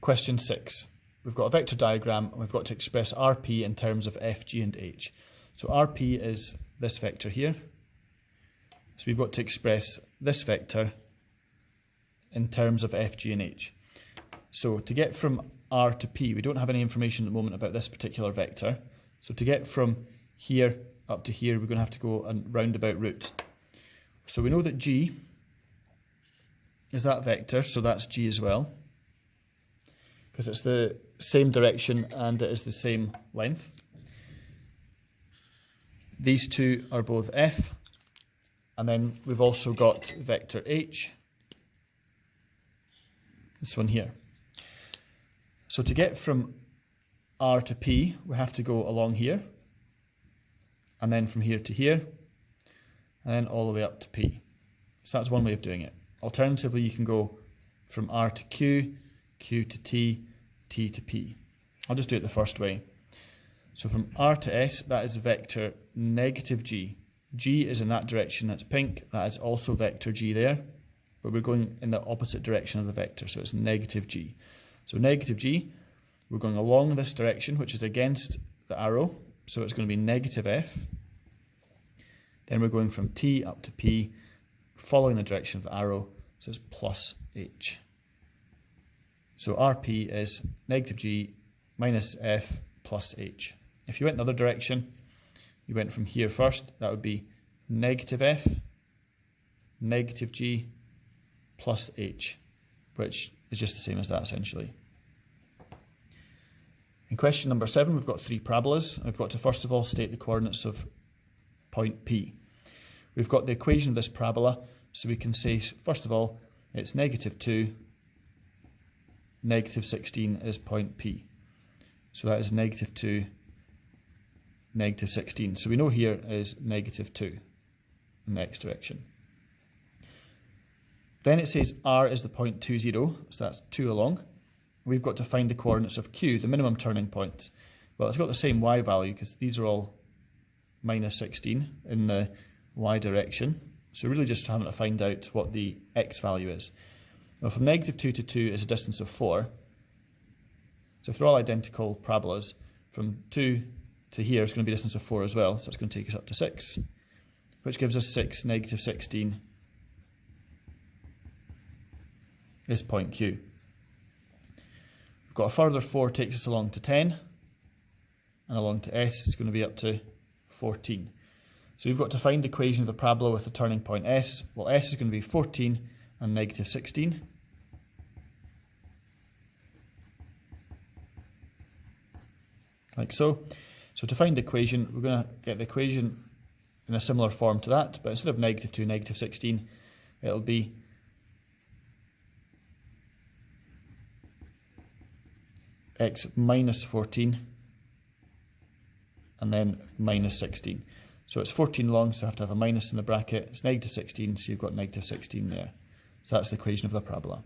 Question 6. We've got a vector diagram and we've got to express RP in terms of f, g and h. So RP is this vector here. So we've got to express this vector in terms of f, g and h. So to get from R to P, we don't have any information at the moment about this particular vector. So to get from here up to here, we're going to have to go a roundabout route. So we know that G is that vector, so that's G as well, because it's the same direction and it is the same length. These two are both F, and then we've also got vector H, this one here. So to get from R to P, we have to go along here, and then from here to here, and then all the way up to P. So that's one way of doing it. Alternatively, you can go from R to Q, Q to T, T to P. I'll just do it the first way. So from R to S, that is vector negative G. G is in that direction, that's pink. That is also vector G there, but we're going in the opposite direction of the vector, so it's negative G. So negative G, we're going along this direction, which is against the arrow, so it's going to be negative F. Then we're going from T up to P, following the direction of the arrow, so it's plus H. So RP is negative G minus F plus H. If you went the other direction, you went from here first, that would be negative F, negative G plus H, which is just the same as that essentially. In question number 7, we've got 3 parabolas. I've got to first of all state the coordinates of point P. We've got the equation of this parabola, so we can say, first of all, it's negative 2, negative 16 is point P. So that is negative 2, negative 16. So we know here is negative 2 in the x direction. Then it says R is the point 2, 0, so that's 2 along. We've got to find the coordinates of Q, the minimum turning point. Well, it's got the same y value because these are all minus 16 in the y direction. So really just having to find out what the x value is. Now from negative 2 to 2 is a distance of 4. So if they're all identical parabolas, from 2 to here is going to be a distance of 4 as well. So it's going to take us up to 6, which gives us 6, negative 16 is point Q. We've got a further 4 takes us along to 10, and along to S it's going to be up to 14. So we've got to find the equation of the parabola with the turning point S. Well, S is going to be 14 and negative 16. Like so. So to find the equation, we're going to get the equation in a similar form to that, but instead of negative 2, negative 16, it'll be x minus 14 and then minus 16. So it's 14 long, so I have to have a minus in the bracket. It's negative 16, so you've got negative 16 there. So that's the equation of the parabola.